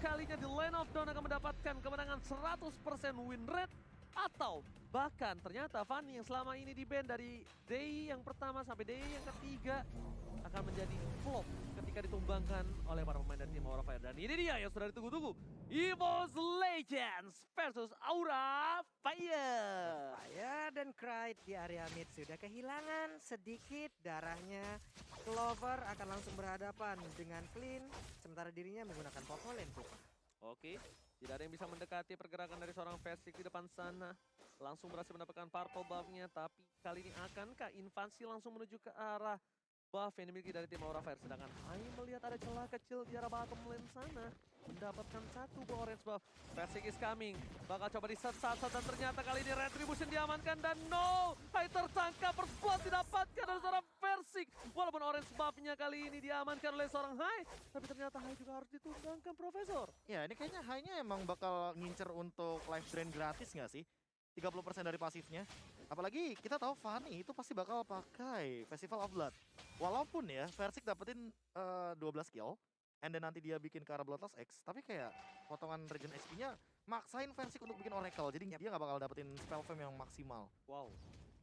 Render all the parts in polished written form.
kalinya di Lane of Dawn akan mendapatkan kemenangan 100% win rate. Atau bahkan ternyata Fanny yang selama ini di band dari day yang pertama sampai day yang ketiga akan menjadi flop ketika ditumbangkan oleh para pemain dari tim Aura Fire. Dan ini dia yang sudah ditunggu-tunggu. EVOS Legends versus Aura Fire. Fire dan Cryde di area mid sudah kehilangan sedikit darahnya. Clover akan langsung berhadapan dengan Clean, sementara dirinya menggunakan Poco Lane Pupa. Oke, tidak ada yang bisa mendekati pergerakan dari seorang Versik di depan sana. Langsung berhasil mendapatkan purple buff-nya, tapi kali ini akankah invasi langsung menuju ke arah buff yang dimiliki dari tim Aura Fire. Sedangkan Hai melihat ada celah kecil di arah bottom lane sana. Mendapatkan satu buah orange buff. Versik is coming. Bakal coba diset-set dan ternyata kali ini Retribution diamankan. Dan no! Hai tertangkap, first blood didapatkan oleh seorang Versik. Walaupun orange buff-nya kali ini diamankan oleh seorang Hai. Tapi ternyata Hai juga harus ditumbangkan, Profesor. Ya, ini kayaknya Hai-nya emang bakal ngincer untuk life drain gratis nggak sih? 30% dari pasifnya. Apalagi kita tahu Fanny itu pasti bakal pakai Festival of Blood. Walaupun ya, Versik dapetin 12 kill. And then nanti dia bikin ke arah Bloodlust X. Tapi kayak potongan regen XP-nya maksain Versik untuk bikin Oracle. Jadi dia nggak bakal dapetin spell fame yang maksimal. Wow,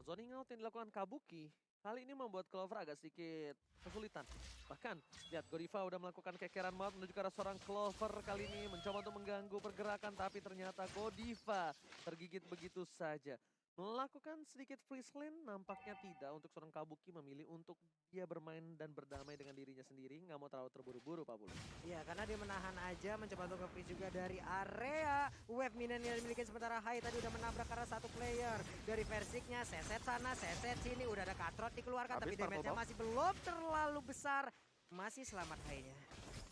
zoning out yang dilakukan Kabuki kali ini membuat Clover agak sedikit kesulitan. Bahkan, lihat Godiva udah melakukan kekeran banget menuju ke arah seorang Clover kali ini. Mencoba untuk mengganggu pergerakan, tapi ternyata Godiva tergigit begitu saja. Melakukan sedikit freeze lane, nampaknya tidak untuk seorang Kabuki memilih untuk dia bermain dan berdamai dengan dirinya sendiri. Nggak mau terlalu terburu-buru, Pak Bulu. Iya, karena dia menahan aja, mencoba untuk nge-freeze juga dari area wave minion yang dimiliki, sementara Hai tadi udah menabrak karena satu player. Dari Versiknya, seset sana, seset sini, udah ada Katrot dikeluarkan, Habis tapi damage-nya purple masih belum terlalu besar. Masih selamat Hai-nya.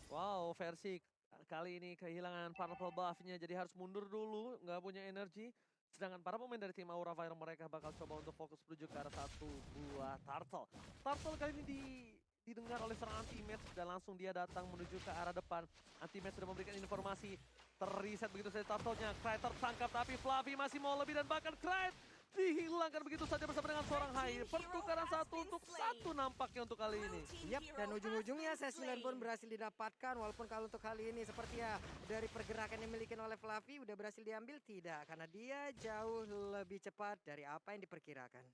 Wow, Versik kali ini kehilangan purple buff-nya, jadi harus mundur dulu, nggak punya energi. Sedangkan para pemain dari tim Aura Fire mereka bakal coba untuk fokus menuju ke arah satu buah turtle. Turtle kali ini didengar oleh seorang anti-match dan langsung dia datang menuju ke arah depan. Anti-match sudah memberikan informasi, terreset begitu saja turtle-nya. Cryde tertangkap tapi Fluffy masih mau lebih dan bahkan Cryde dihilangkan begitu saja bersama dengan seorang Hai. Pertukaran 1-1 nampaknya untuk kali ini. Yap, dan ujung-ujungnya sesi lane pun berhasil didapatkan. Walaupun kalau untuk kali ini sepertinya dari pergerakan yang dimiliki oleh Fluffy udah berhasil diambil, tidak. Karena dia jauh lebih cepat dari apa yang diperkirakan.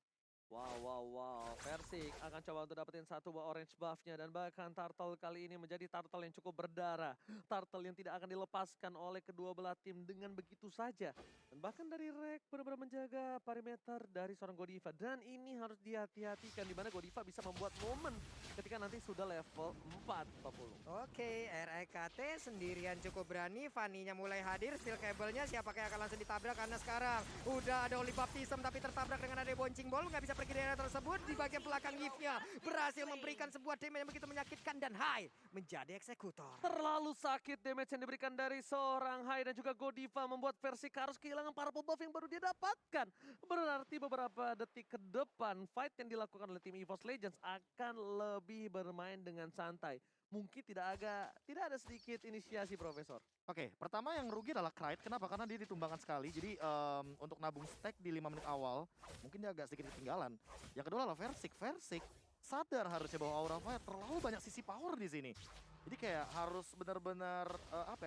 Wow. Versik akan coba untuk dapetin satu buah orange buff-nya. Dan bahkan Turtle kali ini menjadi Turtle yang cukup berdarah. Turtle yang tidak akan dilepaskan oleh kedua belah tim dengan begitu saja. Dan bahkan dari Rek benar-benar menjaga perimeter dari seorang Godiva. Dan ini harus dihati-hatikan di mana Godiva bisa membuat momen ketika nanti sudah level 4, 40. Oke, REKT sendirian cukup berani. Fanny-nya mulai hadir, steel cable-nya siapa yang akan langsung ditabrak. Karena sekarang udah ada Holy Baptism tapi tertabrak dengan ada boncing ball. Nggak bisa pergi dari area tersebut. Di bagian belakang Yves-nya berhasil memberikan sebuah damage yang begitu menyakitkan. Dan Hai menjadi eksekutor. Terlalu sakit damage yang diberikan dari seorang Hai dan juga Godiva membuat Versik harus kehilangan purple buff yang baru dia dapatkan. Berarti beberapa detik ke depan fight yang dilakukan oleh tim EVOS Legends akan lebih bermain dengan santai. Mungkin tidak ada sedikit inisiasi, Profesor. Oke, pertama yang rugi adalah Cryde. Kenapa? Karena dia ditumbangkan sekali. Jadi untuk nabung stack di 5 menit awal, mungkin dia agak sedikit ketinggalan. Yang kedua adalah Versik. Versik sadar harusnya bahwa Aura Fire terlalu banyak sisi power di sini. Jadi kayak harus benar-benar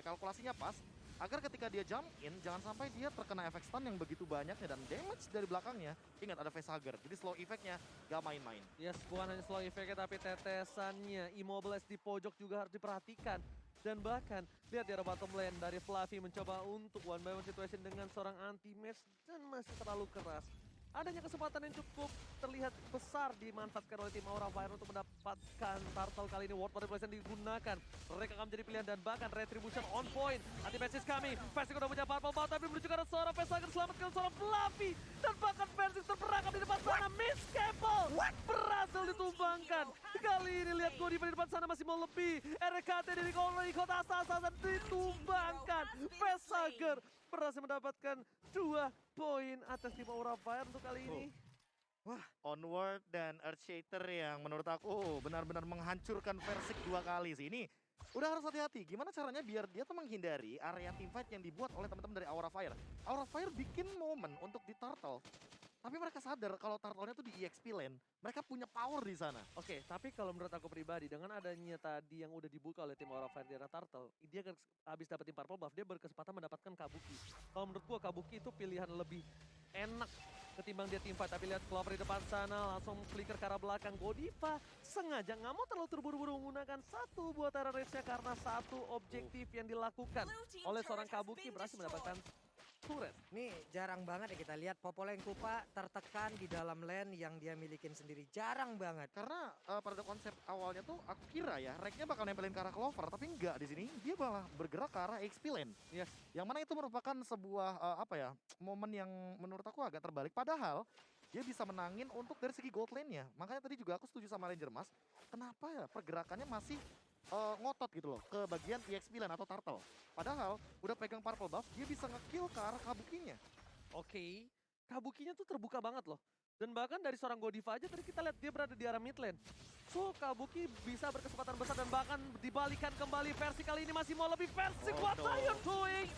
kalkulasinya pas. Agar ketika dia jump in, jangan sampai dia terkena efek stun yang begitu banyaknya. Dan damage dari belakangnya, ingat ada facehugger. Jadi slow effect-nya gak main-main. Yes, bukan hanya slow effect-nya tapi tetesannya. Immobilize di pojok juga harus diperhatikan. Dan bahkan, lihat di arah bottom lane dari Fluffy mencoba untuk one by one situation dengan seorang anti-match. Dan masih terlalu keras. Adanya kesempatan yang cukup terlihat besar dimanfaatkan oleh tim Aura Fire untuk mendapatkan turtle kali ini. Ward manipulation digunakan. Mereka akan menjadi pilihan dan bahkan Retribution on point. Anti-match is coming. Versik udah punya purple buff tapi menuju ke arah seorang Facehugger selamatkan seorang Fluffy. Dan bahkan Versik terperangkap di depan sana. Miss Cable berhasil ditumbangkan. Kali ini lihat Godiva di depan sana masih mau lebih. RKT dari kota asal-asalan ditumbangkan. Facehugger berhasil mendapatkan 2 poin atas tim Aura Fire untuk kali ini. Wah, Onward dan Earthshaker yang menurut aku benar-benar menghancurkan Versik 2 kali sih. Ini udah harus hati-hati. Gimana caranya biar dia tuh menghindari area teamfight yang dibuat oleh teman-teman dari Aura Fire. Aura Fire bikin momen untuk di Turtle. Tapi mereka sadar kalau turtle-nya tuh di EXP lane. Mereka punya power di sana. Oke, tapi kalau menurut aku pribadi, dengan adanya tadi yang udah dibuka oleh tim Aura Fire di arah Turtle, dia kan habis dapetin purple buff, dia berkesempatan mendapatkan Kabuki. Kalau menurut gua Kabuki itu pilihan lebih enak ketimbang dia teamfight. Tapi lihat Clover di depan sana, langsung flicker ke arah belakang. Godiva sengaja nggak mau terlalu terburu-buru menggunakan satu buah Terror Rage-nya karena satu objektif yang dilakukan oleh seorang Kabuki berhasil mendapatkan turret. Nih jarang banget ya kita lihat Popolengkupa tertekan di dalam lane yang dia milikin sendiri. Jarang banget. Karena pada konsep awalnya tuh aku kira ya Rek-nya bakal nempelin ke arah Clover, tapi enggak, di sini dia malah bergerak ke arah XP lane. Yes. Yang mana itu merupakan sebuah apa ya, momen yang menurut aku agak terbalik. Padahal dia bisa menangin untuk dari segi gold lane-nya. Makanya tadi juga aku setuju sama Ranger Mas. Kenapa ya pergerakannya masih ngotot gitu loh ke bagian EXP lane atau turtle. Padahal udah pegang purple buff, dia bisa nge-kill ke arah Kabukinya. Oke, Kabukinya tuh terbuka banget loh. Dan bahkan dari seorang Godiva aja tadi kita lihat dia berada di arah mid lane. So Kabuki bisa berkesempatan besar dan bahkan dibalikan kembali versi kali ini masih mau lebih versi. Oh, What no. are you doing?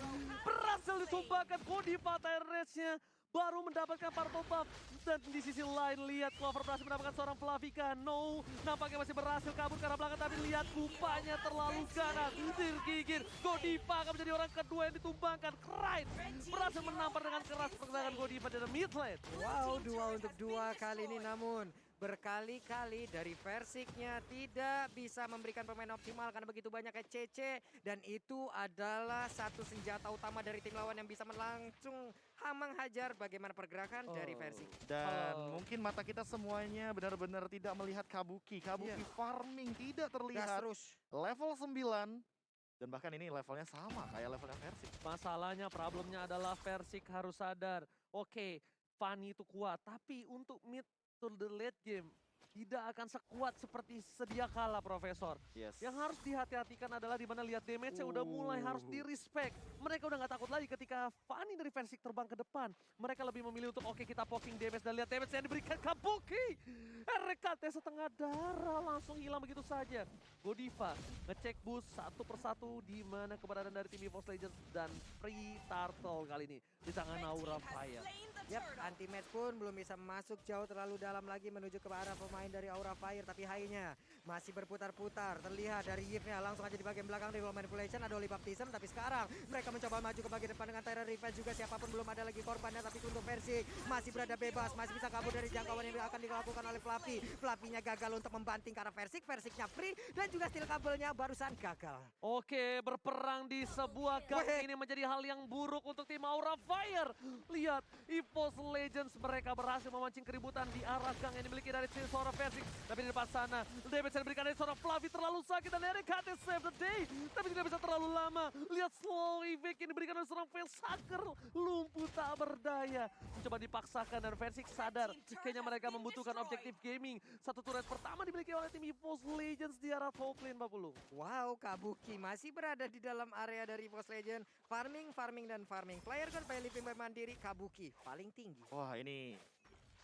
Berhasil ditumbangkan Godiva Tyrese-nya. Baru mendapatkan purple buff. Dan di sisi lain lihat Clover berhasil mendapatkan seorang Flavika. No, nampaknya masih berhasil kabur ke arah belakang. Tapi lihat kupanya terlalu ganas. Tergigir. Godiva akan menjadi orang kedua yang ditumbangkan. Kraid berhasil menampar dengan keras pergerakan Godiva dari mid lane. Wow, 2 untuk 2 kali ini namun berkali-kali dari Versiknya tidak bisa memberikan permainan optimal karena begitu banyak CC dan itu adalah satu senjata utama dari tim lawan yang bisa langsung menghajar bagaimana pergerakan dari Versik. Dan mungkin mata kita semuanya benar-benar tidak melihat Kabuki. Kabuki farming tidak Gas terlihat. terus. Level 9. Dan bahkan ini levelnya sama kayak levelnya Versik. Masalahnya, problemnya adalah Versik harus sadar. Oke, Fanny itu kuat, tapi untuk mid to the late game tidak akan sekuat seperti sedia kala, Profesor. Yes. Yang harus dihati-hatikan adalah di mana lihat damage-nya udah mulai harus di-respect. Mereka udah nggak takut lagi ketika Fanny dari Versik terbang ke depan. Mereka lebih memilih untuk oke kita poking damage dan lihat damage yang diberikan Kabuki. RKT setengah darah langsung hilang begitu saja. Godiva ngecek boost satu persatu di mana keberadaan dari tim EVOS Legends dan Free Turtle kali ini di tangan Aura Fire. Yap, anti-match pun belum bisa masuk jauh terlalu dalam lagi menuju ke arah pemain dari Aura Fire. Tapi high-nya masih berputar-putar. Terlihat dari Yves-nya langsung aja di bagian belakang dari Wall Manipulation. Ada Oli Baptism, tapi sekarang mereka mencoba maju ke bagian depan dengan Tyrant Revenge juga. Siapapun belum ada lagi korbannya, tapi untuk Versik masih berada bebas. Masih bisa kabur dari jangkauan yang akan dilakukan oleh Fluffy. Fluffy-nya gagal untuk membanting ke arah Versik. Versiknya free dan juga steel kabelnya barusan gagal. Oke, berperang di sebuah gang ini menjadi hal yang buruk untuk tim Aura Fire. Lihat, EVOS Legends mereka berhasil memancing keributan di arah gang yang dimiliki dari tim seorang Versik. Tapi di depan sana, damage yang diberikan dari seorang Fluffy terlalu sakit dan RKT save the day. Tapi tidak bisa terlalu lama. Lihat slow evict yang diberikan oleh seorang Facehacker. Lumpuh tak berdaya. Mencoba dipaksakan dan Versik sadar. Kayaknya mereka membutuhkan objektif gaming. Satu turret pertama dimiliki oleh tim EVOS Legends di arah top lane 40. Wow, Kabuki masih berada di dalam area dari EVOS Legend. Farming, farming, dan farming. Player kan by living by mandiri, Kabuki paling tinggi. Wah, ini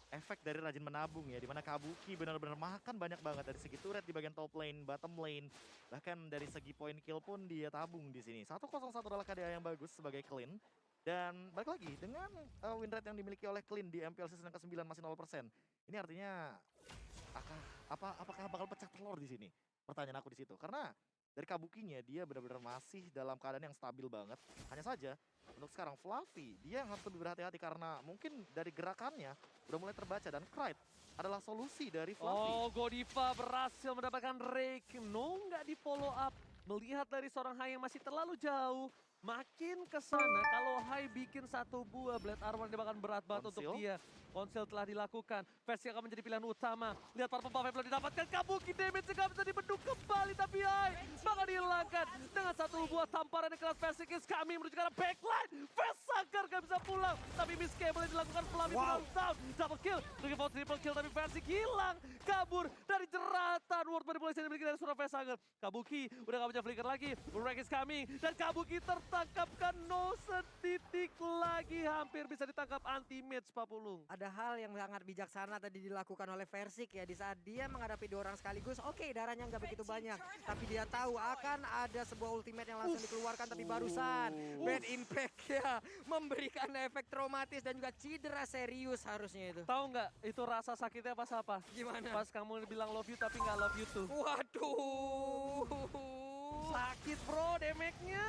efek dari rajin menabung ya, dimana Kabuki benar-benar makan banyak banget dari segi turret di bagian top lane, bottom lane, bahkan dari segi point kill pun dia tabung di sini. 101 adalah KDA yang bagus sebagai clean. Dan balik lagi dengan win rate yang dimiliki oleh clean di MPL season ke-9 masih 0%. Ini artinya apakah bakal pecah telur di sini? Pertanyaan aku di situ. Karena dari Kabukinya dia benar-benar masih dalam keadaan yang stabil banget. Hanya saja untuk sekarang Fluffy dia yang harus lebih berhati-hati karena mungkin dari gerakannya udah mulai terbaca dan Kraid adalah solusi dari Fluffy. Oh, Godiva berhasil mendapatkan rake. No, nggak di follow up. Melihat dari seorang Hai yang masih terlalu jauh. Makin ke sana kalau Hai bikin satu buah blade armor dia bahkan berat banget untuk Conceal. dia. Conceal telah dilakukan. Versi akan menjadi pilihan utama. Lihat para pembuff yang belum didapatkan. Kabuki damage juga bisa dibendung kembali. Tapi Hai bakal dihilangkan. Dengan satu buah tamparan yang keras Versi is kami menuju ke arah backline. Versaker gak bisa pulang. Tapi miss cable yang dilakukan Fluffy Wow. down. Double kill. Looking for triple kill tapi Versi hilang. Kabur dari jeratan World Manipulation yang dimiliki dari seorang Versaker. Kabuki udah gak punya flicker lagi. Break is coming. Dan Kabuki tertangkapkan no setitik lagi. Hampir bisa ditangkap anti-match Pak Pulung. Ada hal yang sangat bijaksana tadi dilakukan oleh Versik ya. Di saat dia menghadapi 2 orang sekaligus, oke darahnya nggak begitu banyak. Tapi dia tahu akan ada sebuah ultimate yang yang langsung dikeluarkan, tapi barusan Bad Impact ya memberikan efek traumatis dan juga cedera serius harusnya itu. Tahu nggak itu rasa sakitnya pas apa? Gimana? Pas kamu bilang love you tapi nggak love you too. Waduh. Sakit bro, damage-nya.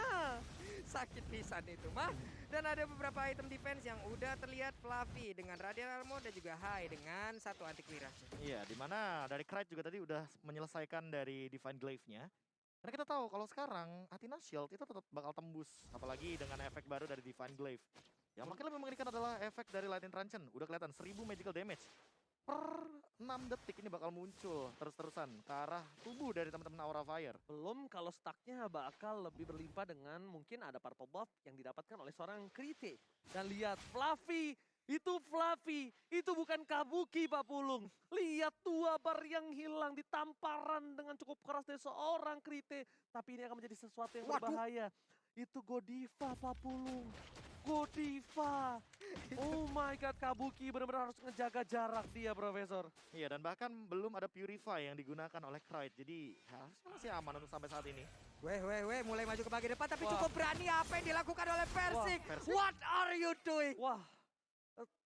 Sakit pisan itu mah. Dan ada beberapa item defense yang udah terlihat Fluffy dengan Radiant Armor dan juga High dengan satu anti clearance. Iya, dimana dari Krite juga tadi udah menyelesaikan dari Divine Glaive-nya. Karena kita tahu kalau sekarang Athena Shield itu tetap bakal tembus. Apalagi dengan efek baru dari Divine Glaive. Yang makin lebih mengerikan adalah efek dari Lightning Truncheon. Udah kelihatan 1000 magical damage. Per 6 detik ini bakal muncul terus-terusan ke arah tubuh dari teman-teman Aura Fire. Belum kalau stacknya bakal lebih berlimpah dengan mungkin ada purple buff yang didapatkan oleh seorang Krite. Dan lihat Fluffy, itu bukan Kabuki Pak Pulung. Lihat 2 bar yang hilang di tamparan dengan cukup keras dari seorang Krite. Tapi ini akan menjadi sesuatu yang berbahaya. Itu Godiva Pak Pulung. Godiva. Oh my god, Kabuki benar-benar harus ngejaga jarak dia, Profesor. Iya, dan bahkan belum ada Purify yang digunakan oleh Krite. Jadi harusnya masih aman untuk sampai saat ini. Weh, mulai maju ke bagian depan tapi Wah. cukup berani apa yang dilakukan oleh Versik. Versik. What are you doing? Wah,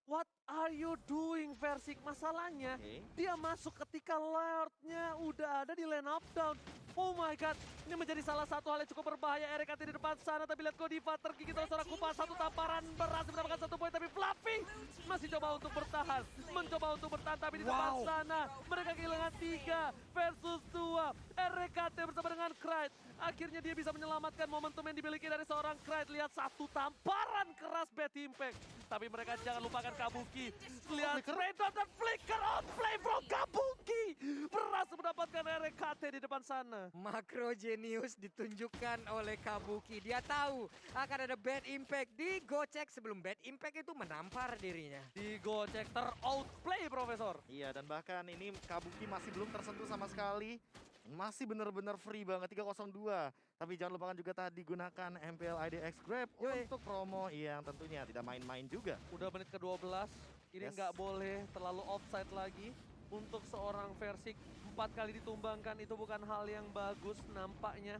what are you doing, Versik? Masalahnya, Oke. dia masuk ketika Lordnya udah ada di lane up down. Oh my god, ini menjadi salah satu hal yang cukup berbahaya. RKT di depan sana, tapi lihat Godiva tergigit oleh seorang Kupas. Satu tamparan berhasil mendapatkan 1 poin, tapi Fluffy masih coba untuk bertahan. Mencoba untuk bertahan, tapi di depan sana mereka kehilangan 3 versus 2. RKT bersama dengan Krite. Akhirnya dia bisa menyelamatkan momentum yang dimiliki dari seorang Krite. Lihat satu tamparan keras Bad Impact. Tapi mereka jangan lupakan Kabuki. Lihat Predot dan Flicker outplay from Kabuki. Berhasil mendapatkan RKT di depan sana. Makro Genius ditunjukkan oleh Kabuki. Dia tahu akan ada Bad Impact di Gocek sebelum Bad Impact itu menampar dirinya. Di Gocek ter-outplay, Profesor. Iya, dan bahkan ini Kabuki masih belum tersentuh sama sekali. Masih benar-benar free banget 302. Tapi jangan lupakan juga tadi gunakan MPL IDX Grab untuk promo yang tentunya tidak main-main juga. Udah menit ke-12. Ini Yes. nggak boleh terlalu offside lagi. Untuk seorang Versik 4 kali ditumbangkan itu bukan hal yang bagus nampaknya.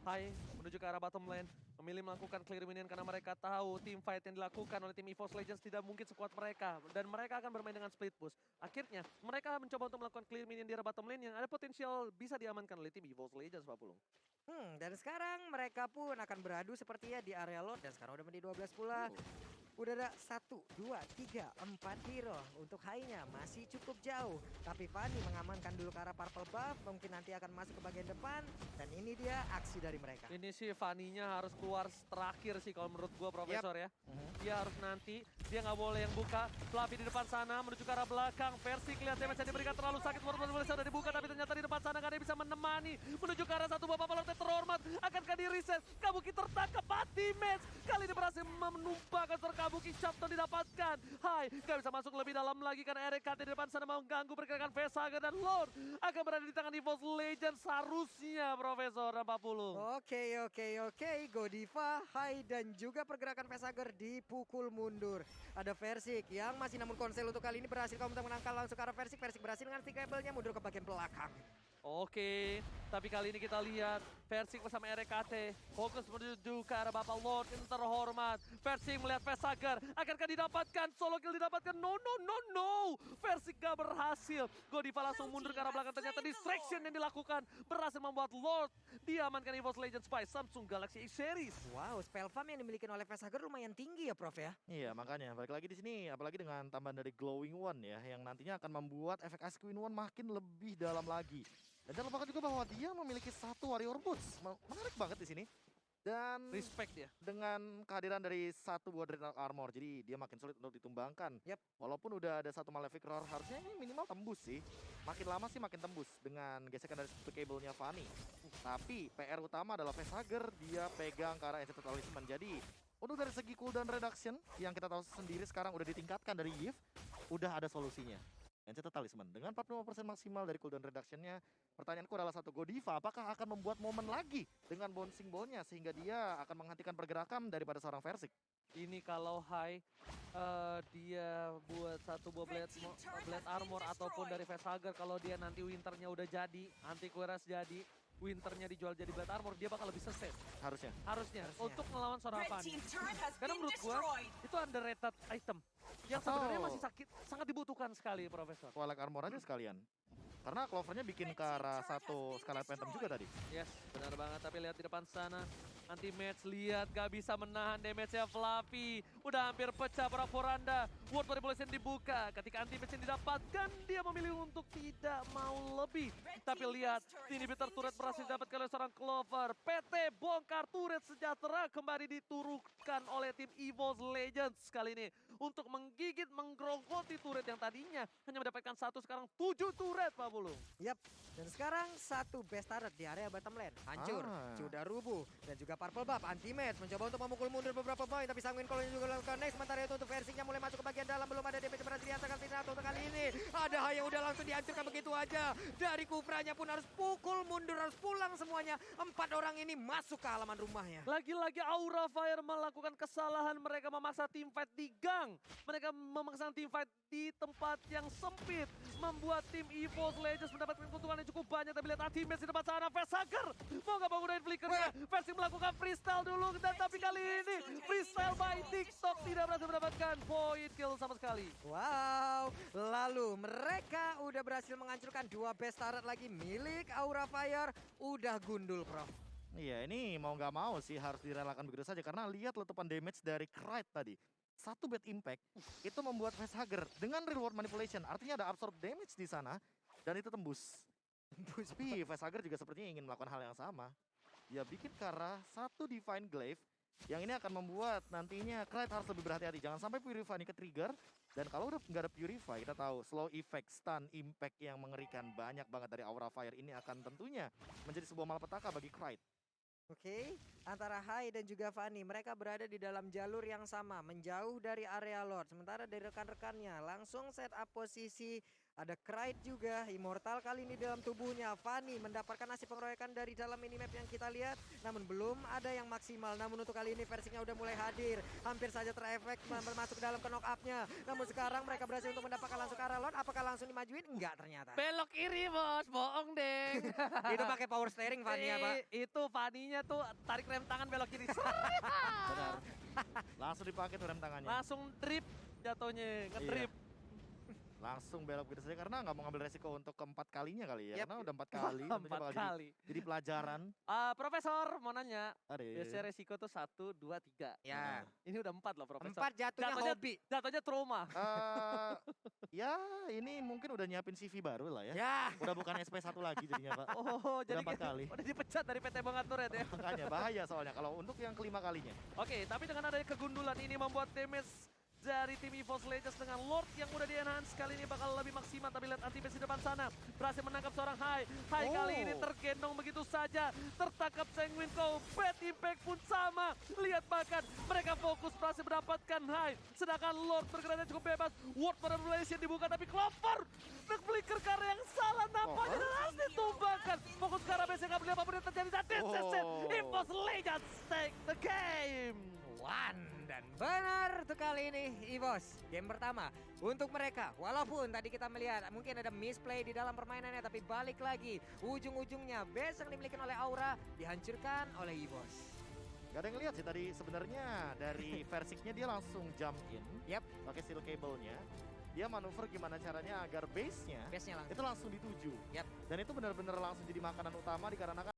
Hai menuju ke arah bottom lane. Memilih melakukan clear minion karena mereka tahu team fight yang dilakukan oleh tim EVOS Legends tidak mungkin sekuat mereka. Dan mereka akan bermain dengan split push. Akhirnya mereka mencoba untuk melakukan clear minion di arah bottom lane yang ada potensial bisa diamankan oleh tim EVOS Legends, Pak Pulung. Dan sekarang mereka pun akan beradu sepertinya di area Lord. Dan sekarang udah menjadi 12 pula. Udah ada 1, 2, 3, 4 hero. Untuk high-nya masih cukup jauh. Tapi Fanny mengamankan dulu ke arah purple buff. Mungkin nanti akan masuk ke bagian depan. Dan ini dia aksi dari mereka. Ini sih Fanny-nya harus keluar terakhir sih kalau menurut gua, Profesor ya. Dia harus nanti, dia nggak boleh yang buka. Fluffy di depan sana menuju ke arah belakang. Versik lihat damage yang diberikan terlalu sakit. Baru sudah dibuka tapi ternyata di depan sana nggak ada yang bisa menemani. Menuju ke arah satu bapak Valor terhormat. Akankah di reset? Kabuki tertangkap mati match. Kali ini berhasil menumpahkan seorang Kabuki. Shutdown didapatkan. Hai, nggak bisa masuk lebih dalam lagi karena RKT di depan sana mau mengganggu pergerakan Vesaga dan Lord. Akan berada di tangan EVOS Legends seharusnya, Profesor dan Pak Pulung. Oke. Godiva, Hai dan juga pergerakan Vesager dipukul mundur. Ada Versik yang masih namun konsel untuk kali ini berhasil untuk menangkal langsung ke arah Versik. Versik berhasil dengan stickable-nya mundur ke bagian belakang. Oke, tapi kali ini kita lihat Versik bersama RKT fokus menuju ke arah Bapak Lord yang terhormat. Versik melihat Vesager, akankah didapatkan? Solo kill didapatkan? No. Versik gak berhasil. Godiva langsung mundur ke arah belakang. Ternyata distraction yang dilakukan berhasil membuat Lord diamankan EVOS Legends by Samsung Galaxy X Series. Wow, spell farm yang dimiliki oleh Vesager lumayan tinggi ya, Prof ya. Iya, makanya balik lagi di sini apalagi dengan tambahan dari Glowing One ya yang nantinya akan membuat efek Ice Queen One makin lebih dalam lagi. Dan jangan lupakan juga bahwa dia memiliki 1 Warrior Boots. Menarik banget di sini. Dan Respect dia. dengan kehadiran dari 1 buah Dreadnought Armor, jadi dia makin sulit untuk ditumbangkan. Yap. Walaupun udah ada 1 Malefic Roar, harusnya ini minimal tembus sih. Makin lama sih makin tembus dengan gesekan dari cable-nya Fanny. Tapi PR utama adalah Vesager, dia pegang ke arah Enchanted Talisman. Jadi untuk dari segi cooldown reduction yang kita tahu sendiri sekarang udah ditingkatkan dari Yves, udah ada solusinya. Enchanted Talisman dengan 45% maksimal dari cooldown reduction-nya. Pertanyaanku adalah satu, Godiva apakah akan membuat momen lagi dengan bouncing ball-nya sehingga dia akan menghentikan pergerakan daripada seorang Versik? Ini kalau high dia buat 1 buah blade armor ataupun dari Vesager kalau dia nanti winternya udah jadi, anti kuras jadi, Winternya dijual jadi Blade Armor, dia bakal lebih sesat. Harusnya. Harusnya. Harusnya. Untuk melawan seorang Red Fanny. team turret has Karena been menurut gua destroyed. itu underrated item. Yang Atau- sebenarnya masih sangat dibutuhkan sekali, Profesor. Twilight Armor aja sekalian. Karena Clovernya bikin ke arah satu Scarlet Phantom juga tadi. Yes, benar banget. Tapi lihat di depan sana, anti-match lihat gak bisa menahan damage-nya Fluffy. Udah hampir pecah para Poranda. World Manipulation dibuka. Ketika anti-match yang didapatkan, dia memilih untuk tidak mau lebih. Tapi lihat, inhibitor turret berhasil didapatkan oleh seorang Clover. PT bongkar turret sejahtera kembali diturunkan oleh tim EVOS Legends kali ini. Untuk menggigit, menggerogoti turret yang tadinya hanya mendapatkan 1, sekarang 7 turret, Pak Bulung. Yap, dan sekarang satu best turret di area bottom lane. Hancur, sudah rubuh. Dan juga Purple Buff, anti-match. Mencoba untuk memukul mundur beberapa poin. Tapi Sanguine Call juga lakukan next. Sementara itu untuk versinya mulai masuk ke bagian dalam. Belum ada damage berhasil diantarkan Tinato untuk kali ini. Ada Hai yang udah langsung dihancurkan begitu aja. Dari Kufranya pun harus pukul mundur, harus pulang semuanya. 4 orang ini masuk ke halaman rumahnya. Lagi-lagi Aura Fire melakukan kesalahan, mereka memaksa teamfight di gang. Mereka memaksa teamfight di tempat yang sempit. Membuat tim EVOS Legends mendapatkan keuntungan yang cukup banyak. Tapi lihat anti-match di depan sana, Facehugger mau gak bangunin flickernya. Versi melakukan freestyle dulu, dan tapi kali ini freestyle by TikTok tidak berhasil mendapatkan point kill sama sekali. Wow, lalu mereka udah berhasil menghancurkan 2 best turret lagi milik Aura Fire. Udah gundul, Prof. Iya, ini mau nggak mau sih harus direlakan begitu saja. Karena lihat letupan damage dari Krite tadi. Satu bad impact, itu membuat Facehugger dengan reward manipulation. Artinya ada absorb damage di sana, dan itu tembus. Tapi Facehugger juga sepertinya ingin melakukan hal yang sama. Dia bikin ke arah satu Divine Glaive, yang ini akan membuat nantinya Krite harus lebih berhati-hati. Jangan sampai Purify ini ke-trigger. Dan kalau udah nggak ada Purify, kita tahu slow effect, stun, impact yang mengerikan banyak banget dari Aura Fire ini akan tentunya menjadi sebuah malapetaka bagi Krite. Oke, antara Hai dan juga Fanny, mereka berada di dalam jalur yang sama, menjauh dari area Lord. Sementara dari rekan-rekannya langsung set up posisi. Ada Krite juga, Immortal kali ini dalam tubuhnya. Fanny mendapatkan nasib pengeroyokan dari dalam minimap yang kita lihat. Namun belum ada yang maksimal. Namun untuk kali ini versinya udah mulai hadir. Hampir saja terefek masuk dalam ke knock up-nya. Namun sekarang mereka berhasil untuk mendapatkan langsung ke arah Lord. Apakah langsung dimajuin? Enggak ternyata. Belok kiri bos, bohong deng. Itu pakai power steering Fanny ya, Pak. Itu Fanny-nya tuh tarik rem tangan belok kiri. Benar. Langsung dipakai tuh rem tangannya. Langsung drip jatuhnya, ngedrip. Langsung belok begitu saja karena nggak mau ngambil resiko untuk keempat kalinya kali ya. Yep. Karena udah 4 kali. tentunya Empat bakal kali. Jadi pelajaran. Profesor mau nanya, Aduh. biasanya resiko tuh 1, 2, 3. Ya, Ini udah 4 loh Profesor. 4 jatuhnya hobi. Jatuhnya trauma. Ya ini mungkin udah nyiapin CV baru lah ya. Ya. Udah bukan SP1 lagi jadinya Pak. Oh, jadi 4 kali. udah dipecat dari PT Bongkar Turret ya. Makanya bahaya soalnya kalau untuk yang kelima kalinya. Oke, tapi dengan adanya kegundulan ini membuat damage dari tim EVOS Legends dengan Lord yang udah di-enhance kali ini bakal lebih maksimal. Tapi lihat anti-base di depan sana berhasil menangkap seorang Hai. Hai kali ini tergendong begitu saja, tertangkap Sanguine Cow. Bad impact pun sama. Lihat bahkan mereka fokus berhasil mendapatkan Hai, sedangkan Lord bergeraknya cukup bebas. World Manipulation dibuka tapi Clover nge-flicker ke arah yang salah, nampaknya dan harus ditumbangkan. Fokus ke arah base, nggak boleh apapun yang terjadi. Dan set EVOS Legends take the game. Dan benar tuh kali ini EVOS game pertama untuk mereka. Walaupun tadi kita melihat mungkin ada misplay di dalam permainannya, tapi balik lagi ujung-ujungnya base yang dimiliki oleh Aura dihancurkan oleh EVOS. Gak ada yang lihat sih tadi sebenarnya dari Versiknya dia langsung jump in. Yap. Pakai steel cable-nya. Dia manuver gimana caranya agar base-nya Base-nya langsung. itu langsung dituju. Yap. Dan itu benar-benar langsung jadi makanan utama dikarenakan